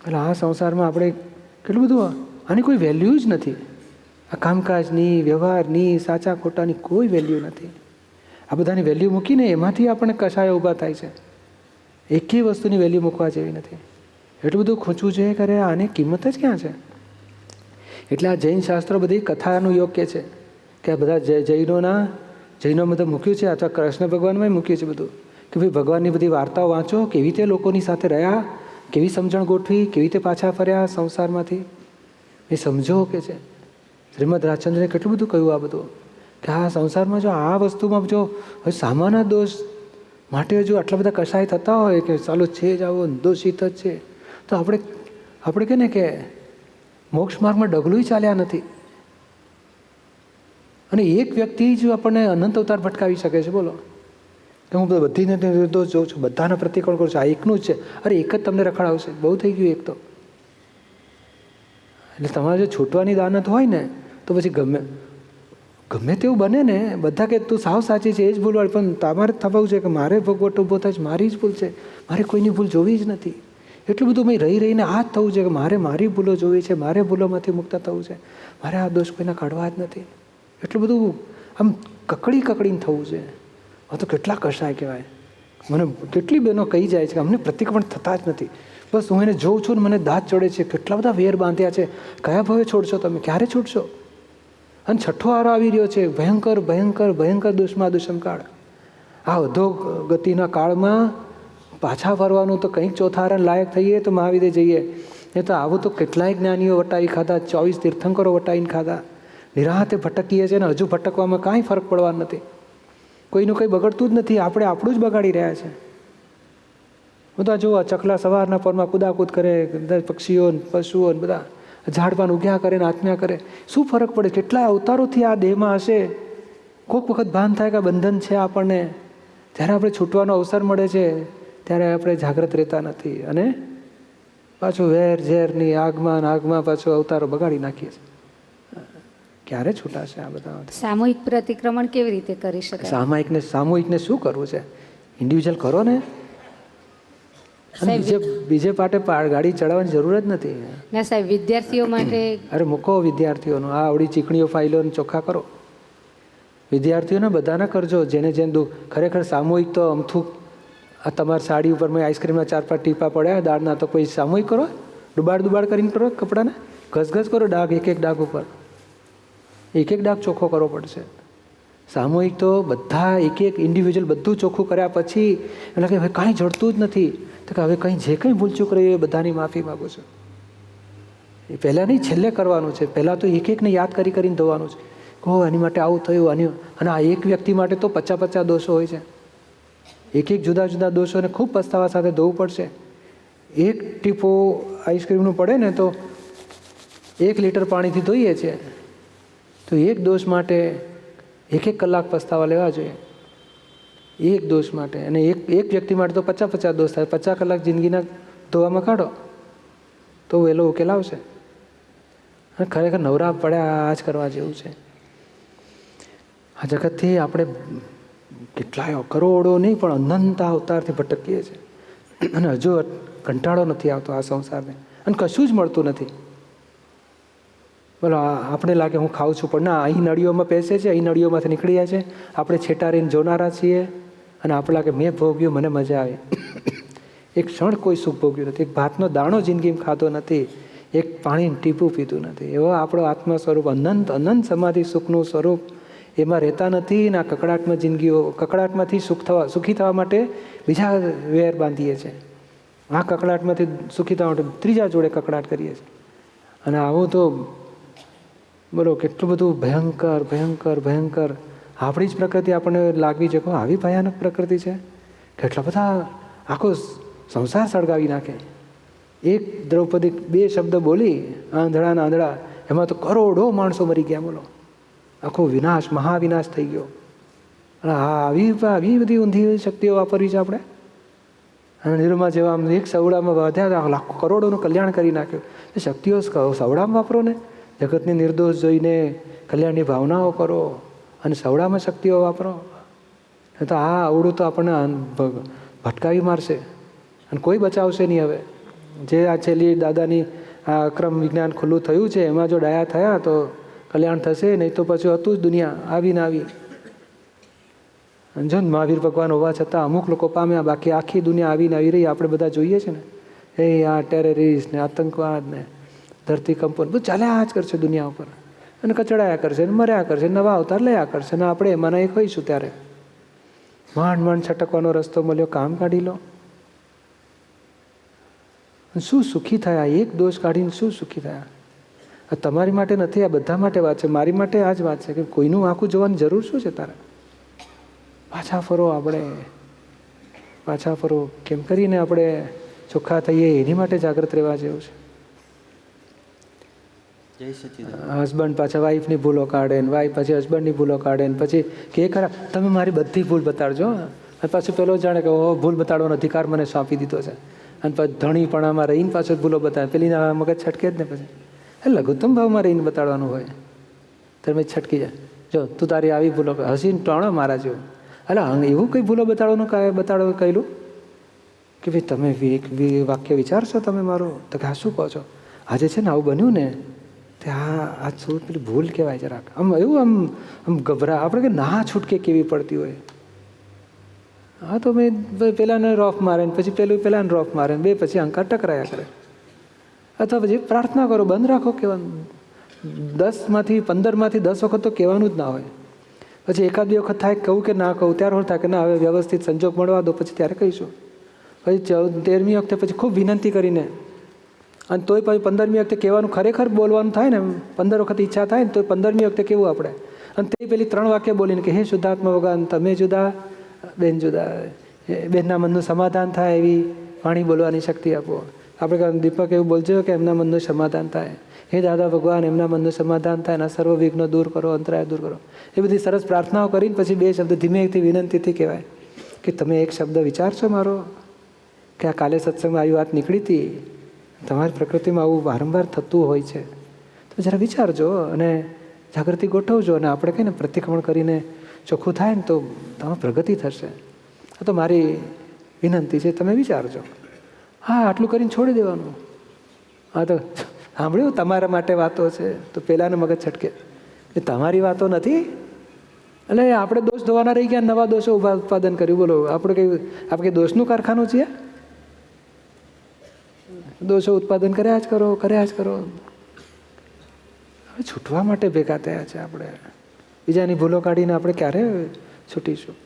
એટલે આ સંસારમાં આપણે કેટલું બધું, આની કોઈ વેલ્યુ જ નથી. આ કામકાજની, વ્યવહારની, સાચા ખોટાની કોઈ વેલ્યુ નથી. આ બધાની વેલ્યુ મૂકીને એમાંથી આપણને કશાય ઊભા થાય છે. એકેય વસ્તુની વેલ્યુ મૂકવા જેવી નથી. એટલું બધું ખૂંચવું જોઈએ કરે, આની કિંમત જ ક્યાં છે? એટલે આ જૈન શાસ્ત્રો બધી કથાનું યોગ્ય છે કે આ બધા જૈનોમાં તો મૂક્યું છે, અથવા કૃષ્ણ ભગવાનમાં મૂક્યું છે બધું, કે ભાઈ ભગવાનની બધી વાર્તાઓ વાંચો, કેવી રીતે લોકોની સાથે રહ્યા, કેવી સમજણ ગોઠવી, કેવી રીતે પાછા ફર્યા સંસારમાંથી, એ સમજો કે છે. શ્રીમદ રાજચંદ્રને કેટલું બધું કહ્યું આ બધું, કે આ સંસારમાં જો આ વસ્તુમાં જો હવે સામાન્ય દોષ માટે જો આટલા બધા કશાય થતા હોય કે ચાલો છે જ આવો દોષિત જ છે, તો આપણે કે ને કે મોક્ષ માર્ગમાં ડગલું ચાલ્યા નથી. અને એક વ્યક્તિ જ આપણને અનંત અવતાર ભટકાવી શકે છે. બોલો કે હું બધીને નિર્દોષ જોઉં છું, બધાના પ્રતિકોળ કરું છું, આ એકનું જ છે. અરે એક જ તમને રખડાવશે, બહુ થઈ ગયું એક તો. એટલે તમારે જો છૂટવાની દાનત હોય ને તો પછી ગમે તેવું બને ને, બધા કે તું સાવ સાચી છે, એ જ ભૂલવાળી, પણ તમારે થવું છે કે મારે ભોગવટ ઊભો થાય છે, મારી જ ભૂલ છે, મારે કોઈની ભૂલ જોવી જ નથી. એટલું બધું મેં રહીને આ જ થવું છે કે મારે મારી ભૂલો જોવી છે, મારે ભૂલોમાંથી મુક્ત થવું છે, મારે આ દોષ કોઈના કાઢવા જ નથી. એટલું બધું આમ કકડીને થવું છે. આ તો કેટલા કશાય કહેવાય. મને કેટલી બહેનો કહી જાય છે કે અમને પ્રતિક્રમણ થતા જ નથી. બસ હું એને જોઉં છું ને મને દાંત ચડે છે, કેટલા બધા વેર બાંધ્યા છે, કયા ભાવે છોડશો તમે, ક્યારે છૂટશો? અને છઠ્ઠો આરો આવી રહ્યો છે, ભયંકર ભયંકર ભયંકર દુષ્મકાળ. આ અધોગતિના કાળમાં પાછા ફરવાનું તો કંઈક ચોથા આરાને લાયક થઈએ તો મહાવીરે જઈએ. એ તો આવું તો કેટલાય જ્ઞાનીઓ વટાવી ખાધા, 24 તીર્થંકરો વટાવીને ખાધા. નિરાતે ભટકીએ છીએ ને હજુ ભટકવામાં કાંઈ ફરક પડવાનો નથી. કોઈનું કંઈ બગડતું જ નથી, આપણે આપણું જ બગાડી રહ્યા છે. બધા જુઓ, ચકલા સવારના પરમાં કુદાકૂદ કરે, બધા પક્ષીઓ પશુઓ બધા ઝાડપાન ઉગ્યા કરે ને આત્મ્યા કરે. શું ફરક પડે? કેટલા અવતારોથી આ દેહમાં હશે. કોઈક વખત ભાન થાય કે બંધન છે આપણને. જ્યારે આપણે છૂટવાનો અવસર મળે છે ત્યારે આપણે જાગ્રત રહેતા નથી, અને પાછું વેર ઝેરની આગમાં પાછું અવતારો બગાડી નાખીએ છીએ. ક્યારે છૂટાશે આ બધા? સામૂહિક પ્રતિક્રમણ કેવી રીતે કરી શકાય? સામૂહિકને શું કરવું છે? ઇન્ડિવિજ્યુઅલ કરો ને. બીજે પાટે ગાડી ચડાવવાની જરૂર જ નથી. ના સાહેબ, વિદ્યાર્થીઓ માટે અરે મૂકો વિદ્યાર્થીઓનું આ આવડી ચીકણીઓ ફાઇલોને ચોખ્ખા કરો. વિદ્યાર્થીઓને બધાને કરજો, જેને દુઃખ. ખરેખર સામૂહિક તો અમથું, આ તમારી સાડી ઉપર મેં આઈસ્ક્રીમના 4-5 ટીપા પડ્યા દાળના, તો કોઈ સામૂહિક કરો? ડુબાડ કરીને કરો કપડાને, ઘસઘસ કરો ડાઘ, એક ડાઘ ઉપર એક ડાઘ ચોખ્ખો કરવો પડશે. સામૂહિક તો બધા એક ઇન્ડિવિજ્યુઅલ બધું ચોખ્ખું કર્યા પછી એટલે કે હવે કાંઈ જડતું જ નથી, તો કે હવે જે કંઈ ભૂલચૂક રહી એ બધાની માફી માગું છું. એ પહેલાં નહીં, છેલ્લે કરવાનું છે. પહેલાં તો એકને યાદ કરીને ધોવાનું છે. કહો આની માટે આવું થયું, અને આ એક વ્યક્તિ માટે તો 50 દોષો હોય છે. એક જુદા દોષોને ખૂબ પસ્તાવા સાથે ધોવું પડશે. એક ટીપો આઈસ્ક્રીમનું પડે ને તો 1 લીટર પાણીથી ધોઈએ છીએ, તો એક દોષ માટે 1 કલાક પસ્તાવા લેવા જોઈએ. એક દોષ માટે. અને એક વ્યક્તિ માટે તો 50 દોષ થાય. 50 કલાક જિંદગીના ધોવામાં કાઢો તો વહેલો ઉકેલ આવશે. અને ખરેખર નવરા પડ્યા આ જ કરવા જેવું છે. આ જગતથી આપણે કેટલાય કરોડો નહીં પણ અનંત અવતારથી ભટકીએ છીએ, અને હજુ કંટાળો નથી આવતો આ સંસારને, અને કશું જ મળતું નથી. બોલો, આપણે લાગે હું ખાઉં છું, પણ ના, અહીં નળીઓમાં પેસે છે, અહીં નળીઓમાંથી નીકળી જાય છે. આપણે છેટા રહીને જોનારા છીએ, અને આપણે લાગે મેં ભોગ્યું, મને મજા આવી. એક ક્ષણ કોઈ સુખ ભોગ્યું નથી, એક ભાતનો દાણો જિંદગીમાં ખાધો નથી, એક પાણીનું ટીપું પીતું નથી. એવો આપણો આત્મા સ્વરૂપ અનંત સમાધિ સુખનું સ્વરૂપ, એમાં રહેતા નથી. ને આ કકડાટમાં જિંદગીઓ, કકડાટમાંથી સુખી થવા માટે બીજા વેર બાંધીએ છીએ. આ કકડાટમાંથી સુખી થવા માટે ત્રીજા જોડે કકડાટ કરીએ છીએ. અને આવું તો બોલો કેટલું બધું ભયંકર. આપણી જ પ્રકૃતિ આપણને લાગવી છે કે આવી ભયાનક પ્રકૃતિ છે. કેટલા બધા આખો સંસાર સળગાવી નાખે. એક દ્રૌપદી 2 શબ્દ બોલી, આંધળા, એમાં તો કરોડો માણસો મરી ગયા. બોલો, આખો વિનાશ, મહાવિનાશ થઈ ગયો. અને આવી બધી ઊંધી શક્તિઓ વાપરવી છે આપણે. અને નિર્મા જેવા એક સવડામાં વધ્યા, લાખો કરોડોનું કલ્યાણ કરી નાખ્યું. એ શક્તિઓ સવડામાં વાપરો ને. જગતની નિર્દોષ જોઈને કલ્યાણની ભાવનાઓ કરો, અને સવડામાં શક્તિઓ વાપરો. તો આ અવળું તો આપણને ભટકાવી મારશે, અને કોઈ બચાવશે નહીં હવે. જે આ છેલ્લી દાદાની આ અક્રમ વિજ્ઞાન ખુલ્લું થયું છે એમાં જો ડાયા થયા તો કલ્યાણ થશે, નહીં તો પછી હતું જ દુનિયા આવીને આવી. જો ને મહાવીર ભગવાન હોવા છતાં અમુક લોકો પામ્યા, બાકી આખી દુનિયા આવીને આવી રહી. આપણે બધા જોઈએ છે ને, આ ટેરરિસ્ટ ને આતંકવાદ ને ધરતીકંપો બધું ચાલ્યા જ કરશે દુનિયા ઉપર, અને કચડાયા કરશે ને મર્યા કરશે, નવા અવતાર લયા કરશે, ને આપણે એમાંના એક હોઈશું. ત્યારે માંડ માંડ છટકવાનો રસ્તો મળ્યો, કામ કાઢી લો. શું સુખી થયા? એક દોષ કાઢીને શું સુખી થયા? આ તમારી માટે નથી, આ બધા માટે વાત છે. મારી માટે આ જ વાત છે કે કોઈનું આંખું જોવાની જરૂર શું છે તારે? પાછા ફરો, આપણે પાછા ફરો. કેમ કરીને આપણે ચોખ્ખા થઈએ એની માટે જાગૃત રહેવા જેવું છે. હસબન્ડ પાછા વાઈફની ભૂલો કાઢે ને વાઈફ પછી હસબન્ડની ભૂલો કાઢે ને પછી કે ખરા તમે મારી બધી ભૂલ બતાડજો. અને પાછું પેલો જાણે કે ઓહો ભૂલ બતાડવાનો અધિકાર મને સોંપી દીધો છે. અને પછી ધણીપણામાં રહીને પાછો ભૂલો બતાવે. પેલી મગજ છટકે જ ને પછી લઘુત્તમ ભાવમાં રહીને બતાડવાનું હોય. તમે છટકી જાય, જો તું તારી આવી ભૂલો હસીને ટોણો મારા જેવું. એટલે એવું કંઈ ભૂલો બતાડવાનું બતાડો કહેલું કે ભાઈ તમે એક વાક્ય વિચારશો તમે મારું? તો કે આ શું કહો છો? આજે છે ને આવું બન્યું ને તે આ શું પેલી ભૂલ કહેવાય જરાક. આમ એવું આમ ગભરા આપણે કે ના છૂટકે કેવી પડતી હોય. હા તો મેં પેલાને રોફ મારે ને પછી પેલાને રોફ મારે ને બે પછી અંકાર ટકરાયા કરે. અથવા પછી પ્રાર્થના કરો, બંધ રાખો કહેવાનું. 10માંથી 15માંથી 10 વખત તો કહેવાનું જ ના હોય. પછી એકાદ બે વખત થાય કહું કે ના કહું, ત્યારે થાય કે ના હવે વ્યવસ્થિત સંજોગ મળવા દો પછી ત્યારે કહીશું. પછી 13મી વખતે પછી ખૂબ વિનંતી કરીને, અને તોય પછી 15મી વખતે કહેવાનું ખરેખર બોલવાનું થાય ને, 15 વખત ઈચ્છા થાય ને તો 15મી વખતે કેવું આપણે. અને તે પેલી 3 વાક્ય બોલીને કે હે શુદ્ધાત્મા ભગવાન તમે જુદા બેન જુદા, બેનના મનનું સમાધાન થાય એવી વાણી બોલવાની શક્તિ આપો. આપણે દીપક એવું બોલજો કે એમના મનનું સમાધાન થાય. હે દાદા ભગવાન એમના મનનું સમાધાન થાય, એના સર્વ વિઘ્નો દૂર કરો, અંતરાય દૂર કરો. એ બધી સરસ પ્રાર્થનાઓ કરીને પછી 2 શબ્દ ધીમેથી વિનંતીથી કહેવાય કે તમે એક શબ્દ વિચારશો મારો કે આ કાલે સત્સંગમાં આવી વાત નીકળી હતી, તમારી પ્રકૃતિમાં આવું વારંવાર થતું હોય છે, તો જરા વિચારજો અને જાગૃતિ ગોઠવજો. અને આપણે કહીને પ્રતિક્રમણ કરીને ચોખ્ખું થાય ને તો તમારી પ્રગતિ થશે. આ તો મારી વિનંતી છે, તમે વિચારજો. હા આટલું કરીને છોડી દેવાનું. હા તો સાંભળ્યું તમારા માટે વાતો છે તો પેલાને મગજ છટકે એ તમારી વાતો નથી. એટલે આપણે દોષ ધોવાના રહી ગયા, નવા દોષો ઉત્પાદન કર્યું. બોલો આપણે કંઈ દોષનું કારખાનું છીએ? દોષો ઉત્પાદન કર્યા જ કરો. હવે છૂટવા માટે ભેગા થયા છે આપણે. બીજાની ભૂલો કાઢીને આપણે ક્યારે છૂટીશું?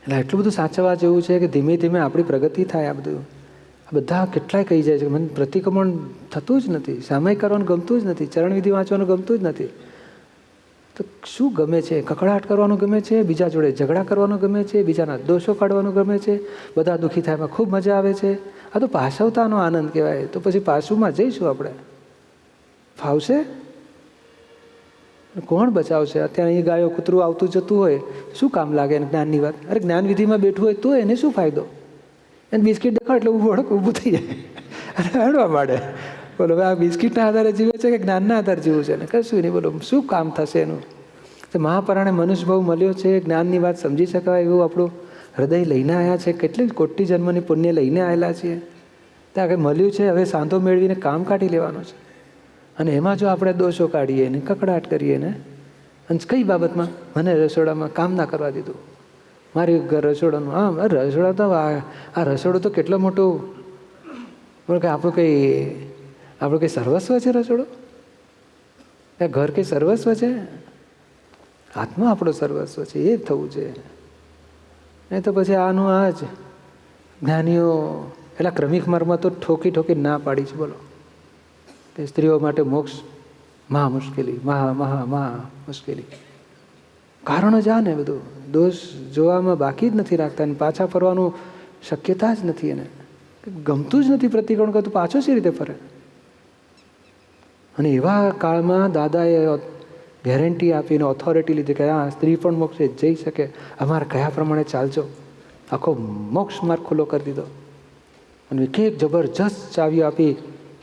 એટલે એટલું બધું સાચવવા જેવું છે કે ધીમે ધીમે આપણી પ્રગતિ થાય. આ બધા કેટલાય કહી જાય છે મને પ્રતિક્રમણ થતું જ નથી, સામયિક કરવાનું ગમતું જ નથી, ચરણવિધિ વાંચવાનું ગમતું જ નથી. તો શું ગમે છે? કકડાટ કરવાનું ગમે છે, બીજા જોડે ઝઘડા કરવાનું ગમે છે, બીજાના દોષો કાઢવાનું ગમે છે, બધા દુઃખી થાય એમાં ખૂબ મજા આવે છે. આ તો પાછવતાનો આનંદ કહેવાય. તો પછી પાછુંમાં જઈશું આપણે? ફાવશે? કોણ બચાવશે? અત્યારે અહીં ગાયો કૂતરું આવતું જતું હોય, શું કામ લાગે એને જ્ઞાનની વાત? અરે જ્ઞાનવિધિમાં બેઠું હોય તો એને શું ફાયદો? એને બિસ્કિટ દેખાડ એટલે ઊભું થઈ જાય અને હડવા માંડે. બોલો આ બિસ્કિટના આધારે જીવે છે કે જ્ઞાનના આધારે જીવું છે? ને કશું નહીં. બોલો શું કામ થશે એનું? તો મહાપરાણે મનુષ્ય ભાવ મળ્યો છે, જ્ઞાનની વાત સમજી શકાય એવું આપણું હૃદય લઈને આવ્યા છે. કેટલી કોટી જન્મની પુણ્ય લઈને આવેલા છીએ. ત્યાં કંઈ મળ્યું છે, હવે સાંધો મેળવીને કામ કાઢી લેવાનું છે. અને એમાં જો આપણે દોષો કાઢીએ ને કકડાટ કરીએ ને, અને કઈ બાબતમાં મને રસોડામાં કામ ના કરવા દીધું, મારી રસોડાનું આમ રસોડા તો આ રસોડું તો કેટલો મોટું કે આપણું કંઈ સર્વસ્વ છે રસોડું? ઘર કંઈ સર્વસ્વ છે? આત્મા આપણો સર્વસ્વ છે, એ જ થવું છે. નહીં તો પછી આનું આ જ જ્ઞાનીઓ એટલા ક્રમિક માર્ગમાં તો ઠોકી ના પાડી છે. બોલો તે સ્ત્રીઓ માટે મોક્ષ મહા મુશ્કેલી, મહા મુશ્કેલી. કારણ જ આ ને બધું દોષ જોવામાં બાકી જ નથી રાખતા, અને પાછા ફરવાનું શક્યતા જ નથી. એને ગમતું જ નથી પ્રતિક્રમણ કરતું, પાછો સી રીતે ફરે? અને એવા કાળમાં દાદાએ ગેરંટી આપીને ઓથોરિટી લીધી કે આ સ્ત્રી પણ મોક્ષે જઈ શકે, અમારે કયા પ્રમાણે ચાલજો. આખો મોક્ષ માર્ગ ખુલ્લો કરી દીધો અને એક જબરજસ્ત ચાવીઓ આપી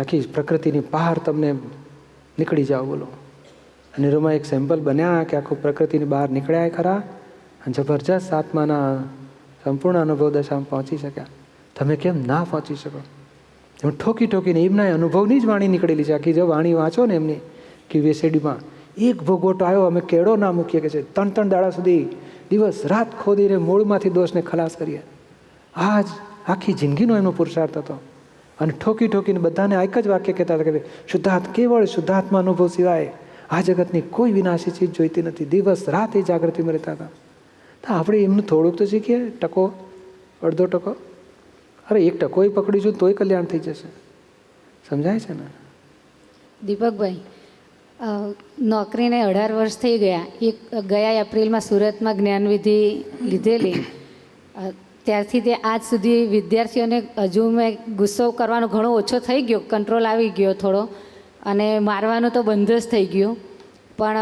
આખી પ્રકૃતિની બહાર તમને નીકળી જાઓ. બોલો નિરૂમાં એક સેમ્પલ બન્યા કે આખું પ્રકૃતિની બહાર નીકળ્યા ખરા, અને જબરજસ્ત આત્માના સંપૂર્ણ અનુભવ દશામાં પહોંચી શક્યા. તમે કેમ ના પહોંચી શકો? એમ ઠોકી ઠોકીને એમના અનુભવની જ વાણી નીકળેલી છે. આખી જો વાણી વાંચો ને એમની કે વેસેડીમાં એક ભોગવટો આવ્યો, અમે કેળો ના મૂકીએ કે છે 3 દાડા સુધી દિવસ રાત ખોદીને મૂળમાંથી દોષને ખલાસ કરીએ. આ જ આખી જિંદગીનો એમનો પુરુષાર્થ હતો. અને ઠોકી ઠોકીને બધાને એક જ વાક્ય કહેતા હતા કે કેવળ શુદ્ધાત્મા અનુભવ સિવાય આ જગતની કોઈ વિનાશી ચીજ જોઈતી નથી. દિવસ રાત એ જાગૃતિમાં રહેતા હતા. તો આપણે એમનું થોડુંક તો શીખીએ, ટકો અડધો ટકો. અરે 1 ટકો પકડીશું તોય કલ્યાણ થઈ જશે. સમજાય છે ને? દીપકભાઈ, નોકરીને 18 વર્ષ થઈ ગયા. ગયા એપ્રિલમાં સુરતમાં જ્ઞાનવિધિ લીધેલી. ત્યારથી તે આજ સુધી વિદ્યાર્થીઓને હજુ મેં ગુસ્સો કરવાનો ઘણો ઓછો થઈ ગયો, કંટ્રોલ આવી ગયો થોડો, અને મારવાનું તો બંધ જ થઈ ગયું. પણ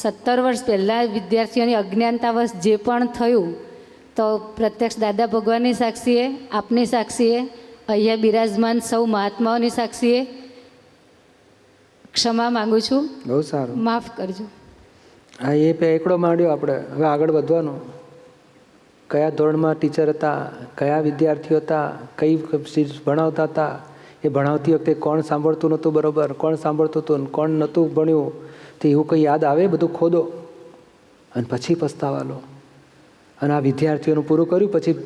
17 વર્ષ પહેલાં વિદ્યાર્થીઓની અજ્ઞાનતાવશ જે પણ થયું, તો પ્રત્યક્ષ દાદા ભગવાનની સાક્ષીએ, આપની સાક્ષીએ, અહીંયા બિરાજમાન સૌ મહાત્માઓની સાક્ષીએ ક્ષમા માગું છું. બહુ સારું, માફ કરજો. હા, એ એકડો માંડ્યો. આપણે હવે આગળ વધવાનું. કયા ધોરણમાં ટીચર હતા, કયા વિદ્યાર્થીઓ હતા, કઈ ચીજ ભણાવતા હતા, એ ભણાવતી વખતે કોણ સાંભળતું નહોતું બરાબર, કોણ સાંભળતું હતું, કોણ નહોતું ભણ્યું, તો એવું કંઈ યાદ આવે બધું ખોદો અને પછી પસ્તાવા લો. અને આ વિદ્યાર્થીઓનું પૂરું કર્યું પછી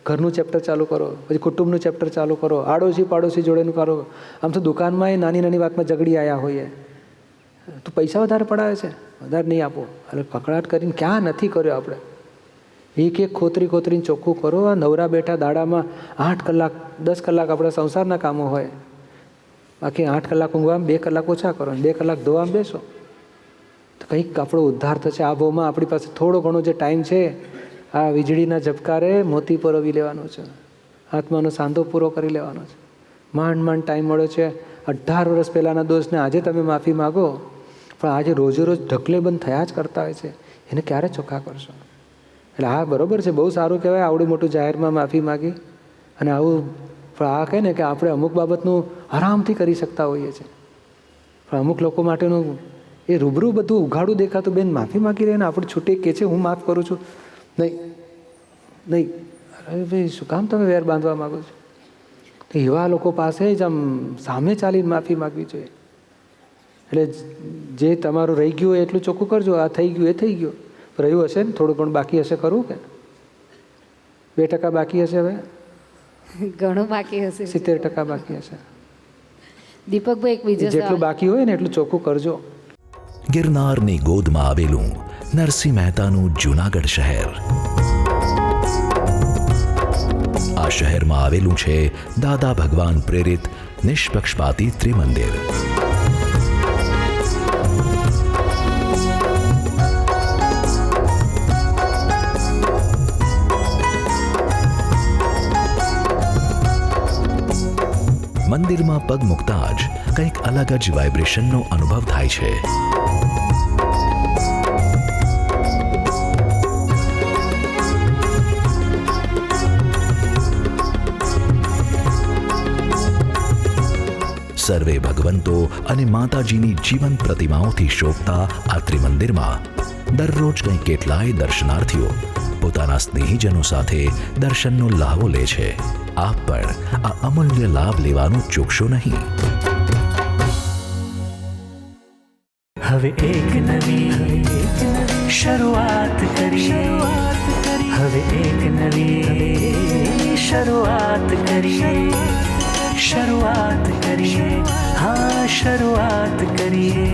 ઘરનું ચેપ્ટર ચાલુ કરો, પછી કુટુંબનું ચેપ્ટર ચાલુ કરો, આડોશી પાડોશી જોડેનું કરો. આમ તો દુકાનમાં એ નાની નાની વાતમાં ઝઘડી આવ્યા હોઈએ તો પૈસા વધારે પડાવે છે, વધારે નહીં આપો. એટલે કકડાટ કરીને ક્યાં નથી કર્યો આપણે. એક ખોતરીને ચોખ્ખું કરો. આ નવરા બેઠા દાડામાં 8 કલાક 10 કલાક આપણા સંસારના કામો હોય, બાકી 8 કલાક ઊંઘવામાં 2 કલાક ઓછા કરો, 2 કલાક ધોવામાં બેસો તો કંઈક આપણો ઉદ્ધાર થશે. આ ભાવમાં આપણી પાસે થોડો ઘણો જે ટાઈમ છે, આ વીજળીના ઝબકારે મોતી પરોવી લેવાનો છે, આત્માનો સાંધો પૂરો કરી લેવાનો છે. માંડ ટાઈમ મળ્યો છે. 18 વર્ષ પહેલાંના દોષને આજે તમે માફી માગો, પણ આજે રોજે રોજ ઢકલે બંધ થયા જ કરતા હોય છે, એને ક્યારે ચોખ્ખા કરશો? એટલે હા, બરાબર છે, બહુ સારું કહેવાય આવડું મોટું જાહેરમાં માફી માગી અને આવું. પણ આ કહે ને કે આપણે અમુક બાબતનું આરામથી કરી શકતા હોઈએ છીએ, પણ અમુક લોકો માટેનું એ રૂબરૂ બધું ઉઘાડું દેખાતું. બેન માફી માગી રહે ને આપણે છૂટી કે છે હું માફ કરું છું, નહીં. અરે ભાઈ, શું કામ તમે વેર બાંધવા માગો છો? તો એવા લોકો પાસે જ આમ સામે ચાલીને માફી માગવી જોઈએ. એટલે જે તમારું રહી ગયું હોય એટલું ચોખ્ખું કરજો. આ થઈ ગયું એ થઈ ગયું, રહ્યું હશે ને થોડું ઘણું બાકી હશે ખરું કે 2% બાકી હશે, હવે ઘણું બાકી હશે, 70% બાકી હશે. દીપકભાઈ, એક બીજો જેટલું બાકી હોય ને એટલું ચોખ્ખું કરજો. ગિરનારની ગોદમાં આવેલું નરસિંહ મહેતાનું જૂનાગઢ શહેર. આ શહેરમાં આવેલું છે દાદા ભગવાન પ્રેરિત નિષ્પક્ષપાતી ત્રિમંદિર. મંદિરમાં પગ મૂકતા જ કંઈક અલગ જ વાઇબ્રેશનનો અનુભવ થાય છે. સર્વે ભગવંતો અને માતાજીની જીવંત પ્રતિમાઓથી શોભતા આ ત્રિમંદિરમાં દરરોજ કંઈ કેટલાય દર્શનાર્થીઓ પોતાના સ્નેહીજનો સાથે દર્શનનો લહાવો લે છે. આપ પણ આ અમૂલ્ય લાભ લેવાનું ચૂકશો નહીં. હવે એક નવી શરૂઆત કરીએ, હવે એક નવી શરૂઆત કરીએ, હા શરૂઆત કરીએ.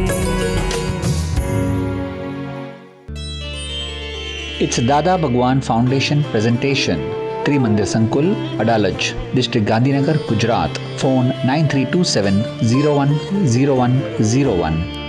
It's Dada Bhagwan Foundation presentation. Trimandir Sankul, Adalaj, District Gandhinagar, Gujarat. Phone 9327 010101.